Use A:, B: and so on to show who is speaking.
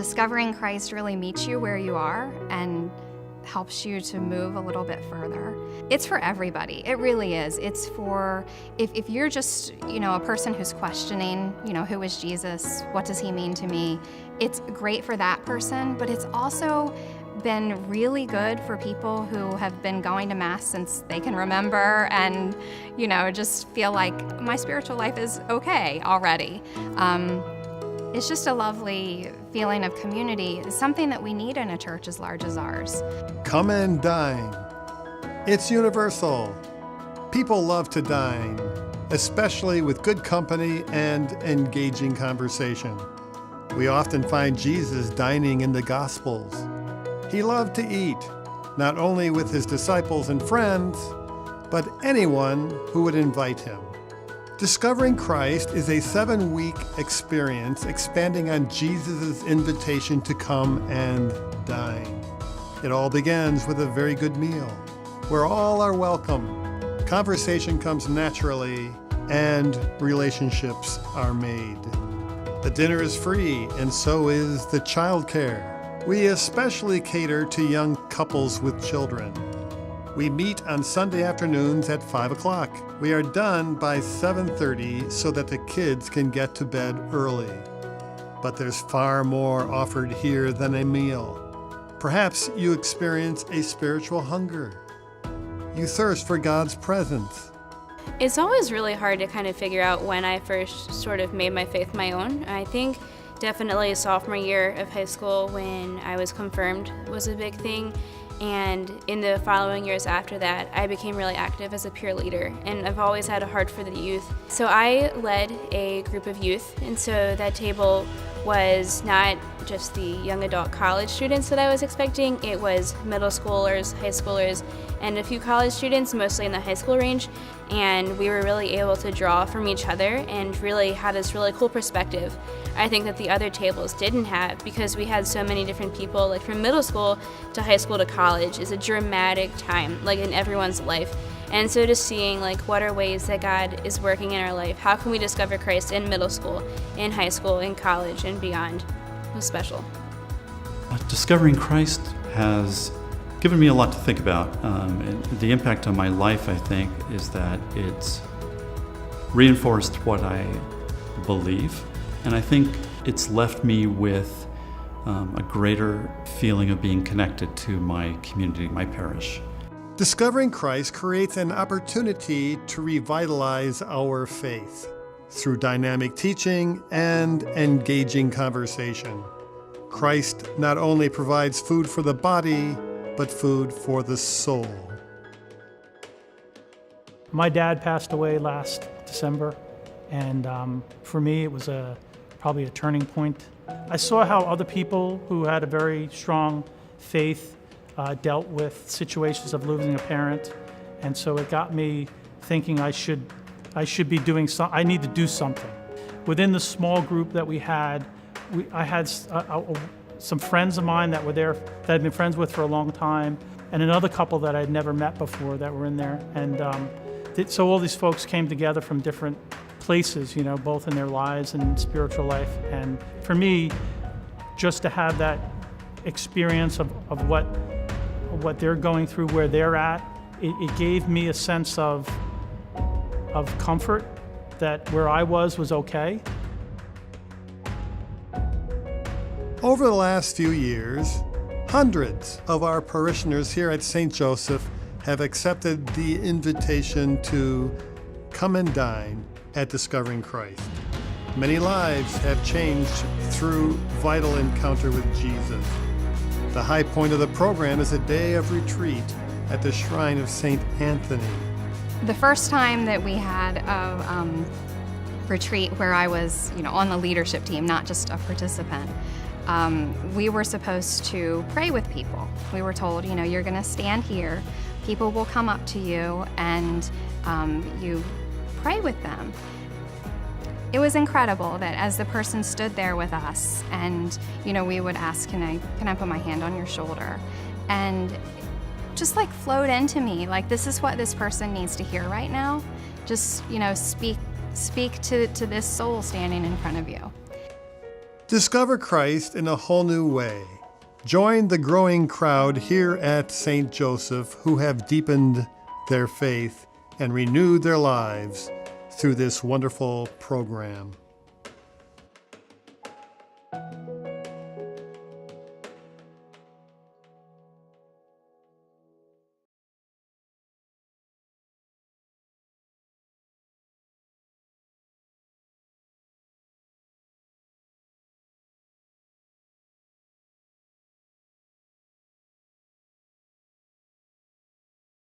A: discovering Christ really meets you where you are and helps you to move a little bit further. It's for everybody. It really is. It's for, if you're just, a person who's questioning, who is Jesus? What does he mean to me? It's great for that person, but it's also been really good for people who have been going to Mass since they can remember and, just feel like my spiritual life is okay already. It's just a lovely feeling of community. It's something that we need in a church as large as ours.
B: Come and dine. It's universal. People love to dine, especially with good company and engaging conversation. We often find Jesus dining in the Gospels. He loved to eat, not only with his disciples and friends, but anyone who would invite him. Discovering Christ is a 7-week experience expanding on Jesus' invitation to come and dine. It all begins with a very good meal, where all are welcome, conversation comes naturally, and relationships are made. The dinner is free, and so is the childcare. We especially cater to young couples with children. We meet on Sunday afternoons at 5 o'clock. We are done by 7:30 so that the kids can get to bed early. But there's far more offered here than a meal. Perhaps you experience a spiritual hunger. You thirst for God's presence.
C: It's always really hard to kind of figure out when I first sort of made my faith my own. I think definitely sophomore year of high school when I was confirmed was a big thing. And in the following years after that, I became really active as a peer leader, and I've always had a heart for the youth. So I led a group of youth, and so that table was not just the young adult college students that I was expecting, it was middle schoolers, high schoolers, and a few college students, mostly in the high school range, and we were really able to draw from each other and really had this really cool perspective. I think that the other tables didn't have, because we had so many different people, like from middle school to high school to college is a dramatic time, like in everyone's life. And so just seeing what are ways that God is working in our life, how can we discover Christ in middle school, in high school, in college, and beyond was special.
D: Discovering Christ has given me a lot to think about. And the impact on my life, I think, is that it's reinforced what I believe. And I think it's left me with a greater feeling of being connected to my community, my parish.
B: Discovering Christ creates an opportunity to revitalize our faith through dynamic teaching and engaging conversation. Christ not only provides food for the body, but food for the soul.
E: My dad passed away last December, and for me it was probably a turning point. I saw how other people who had a very strong faith dealt with situations of losing a parent, and so it got me thinking I should be doing something. I need to do something. Within the small group that we had, I had some friends of mine that were there that I'd been friends with for a long time, and another couple that I'd never met before that were in there, and so all these folks came together from different places, both in their lives and spiritual life, and for me, just to have that experience of what they're going through, where they're at, it gave me a sense of comfort that where I was okay.
B: Over the last few years, hundreds of our parishioners here at St. Joseph have accepted the invitation to come and dine at Discovering Christ. Many lives have changed through vital encounter with Jesus. The high point of the program is a day of retreat at the shrine of St. Anthony.
A: The first time that we had a retreat where I was, on the leadership team, not just a participant, we were supposed to pray with people. We were told, you're going to stand here, people will come up to you, and you pray with them. It was incredible that as the person stood there with us and, we would ask, can I put my hand on your shoulder? And just flowed into me, this is what this person needs to hear right now. Just, speak to this soul standing in front of you.
B: Discover Christ in a whole new way. Join the growing crowd here at St. Joseph who have deepened their faith and renewed their lives through this wonderful program.